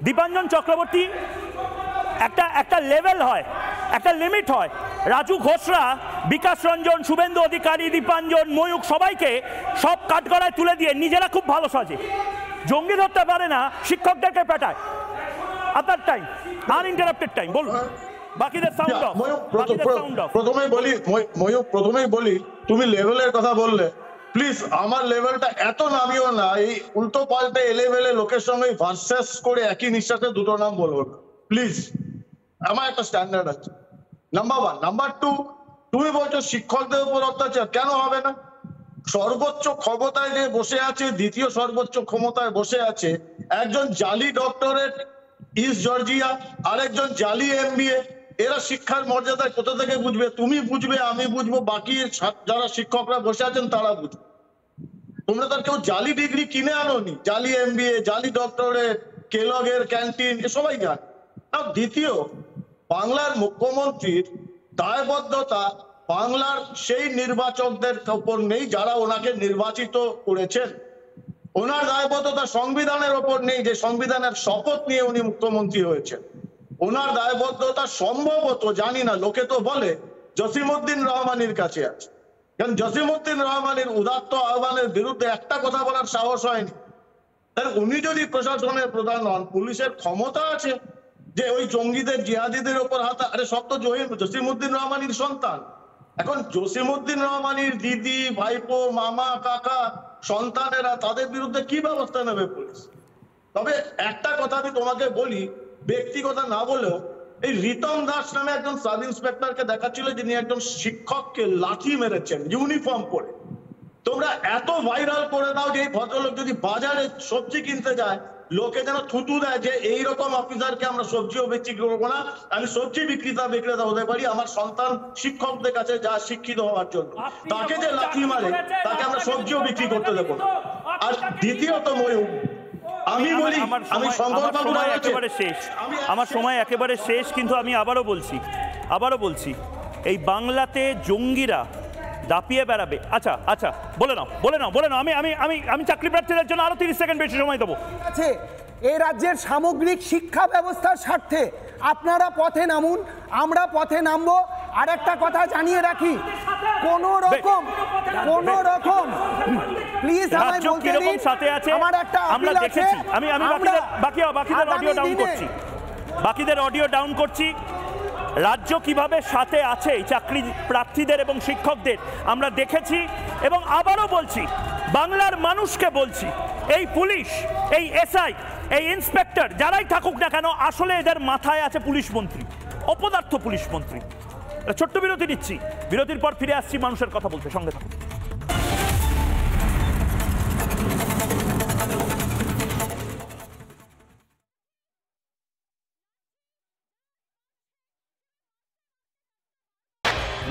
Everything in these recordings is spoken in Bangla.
দীপাঞ্জন চক্রবর্তী একটা লেভেল হয়, একটা লিমিট হয়। রাজু ঘোষরা, বিকাশ রঞ্জন, শুভেন্দু অধিকারী, দীপাঞ্জন, ময়ূক সবাইকে সব কাঠগড়ায় তুলে দিয়ে নিজেরা খুব ভালো সাজে, জঙ্গি ধরতে পারে না, শিক্ষকদেরকে পেটায়। আপনার টাইম, আনইন্টারাপ্টেড টাইম, বলুন। বাকিদের সাউন্ড অফ। প্রথমেই বলি তুমি লেভেলের কথা বললে, প্লিজ আমার লেভেলটা এত নামিও না। এই উল্টো পাল্টে এলেভেলে লোকের সঙ্গে ভার্সেস করে একই নিঃশ্বাসে দুটো নাম বলবো না, প্লিজ। আমার একটা স্ট্যান্ডার্ড আছে, নাম্বার 1। নাম্বার 2, তুমি বলছো শিক্ষকদের উপর অত্যাচার, কেন হবে না? সর্বোচ্চ ক্ষমতায় যে বসে আছে, দ্বিতীয় সর্বোচ্চ ক্ষমতায় বসে আছে একজন জালি ডক্টরেট ইস্ট জর্জিয়া, আরেকজন জালি MBA। এরা শিক্ষার মর্যাদা কোথা থেকে বুঝবে? তুমি বুঝবে, আমি বুঝবো, বাকি যারা শিক্ষকরা বসে আছেন তারা বুঝবে। তোমরা তার কেউ জালি ডিগ্রি কিনে আনোনি, জালি MBA, জালি ডক্টরেট, কেলগের ক্যান্টিন, এ সবাই জানে। আর দ্বিতীয়, বাংলার মুখ্যমন্ত্রীর দায়বদ্ধতা বাংলার সেই নির্বাচকদের উপর নেই যারা ওনাকে নির্বাচিত করেছেন। ওনার দায়বদ্ধতা সংবিধানের ওপর নেই, যে সংবিধানের শপথ নিয়ে উনি মুখ্যমন্ত্রী হয়েছেন। ওনার দায়বদ্ধতা সম্ভবত, জানি না, লোকে তো বলে জসিমউদ্দিন রহমানের কাছে আছে। কারণ জসিমউদ্দিন রহমানের উদাত্ত আহ্বানের বিরুদ্ধে একটা কথা বলার সাহস হয়নি। তাহলে উনি যদি প্রশাসনের প্রধান হন, পুলিশের ক্ষমতা আছে যে ওই জঙ্গিদের, জিহাদিদের ওপর হাত, আরে সব তো জসিমউদ্দিন রহমানের সন্তান। এখন জসিমউদ্দিন রহমানের দিদি, ভাইপো, মামা, কাকা, সন্তানেরা, তাদের বিরুদ্ধে কি ব্যবস্থা নেবে পুলিশ? তবে একটা কথা আমি তোমাকে বলি, ব্যক্তিগত না বলেও, এই রিতম দাস নামে একজন সাব ইন্সপেক্টরকে দেখাচ্ছিল যিনি একজন শিক্ষককে লাঠি মেরেছেন ইউনিফর্ম পরে। তোমরা এত ভাইরাল করে দাও যে এই ভদ্রলোক যদি বাজারে সবজি কিনতে যায়, লোকে যেন থুতু দেয় যে এইরকম অফিসারকে আমরা সবজিও বিক্রি করবো না, আমি সবজি বিক্রেতা হতে পারি, আমার সন্তান শিক্ষকদের কাছে যা শিক্ষিত হওয়ার জন্য, তাকে যে লাঠি মারে তাকে আমরা সবজিও বিক্রি করতে দেবো না। আর দ্বিতীয়ত ময়ূর, আমি বলি, আমি আমার সময় একেবারে শেষ, কিন্তু আমি আবারও বলছি এই বাংলাতে জঙ্গিরা দাপিয়ে বেড়াবে। আচ্ছা বলে নাও। আমি চাকরি প্রার্থীদের জন্য আরো 30 সেকেন্ড বেশি সময় দেবো। এই রাজ্যের সামগ্রিক শিক্ষা ব্যবস্থার স্বার্থে আপনারা পথে নামুন, আমরা পথে নামবো। আর একটা কথা জানিয়ে রাখি, কোন রকম প্লিজ আমায় বলতে দিন, আমার একটা আপিল আছে। আমি বাকিদের অডিও ডাউন করছি। রাজ্য কিভাবে সাথে আছে চাকরি প্রার্থীদের এবং শিক্ষকদের আমরা দেখেছি, এবং আবারও বলছি, বাংলার মানুষকে বলছি, এই পুলিশ, এই SI, এই ইন্সপেক্টর যারাই থাকুক না কেন, আসলে এদের মাথায় আছে পুলিশ মন্ত্রী, অপদার্থ পুলিশ মন্ত্রী। ছোট্ট বিরতি নিচ্ছি, বিরতির পর ফিরে আসছি মানুষের কথা বলতে, সঙ্গে থাকুন।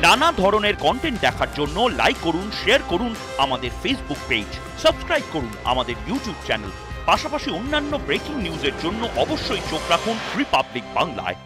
নানা ধরনের কন্টেন্ট দেখার জন্য লাইক করুন, শেয়ার করুন আমাদের ফেসবুক পেজ, সাবস্ক্রাইব করুন আমাদের ইউটিউব চ্যানেল। পাশাপাশি অন্যান্য ব্রেকিং নিউজের জন্য অবশ্যই চোখ রাখুন রিপাবলিক বাংলায়।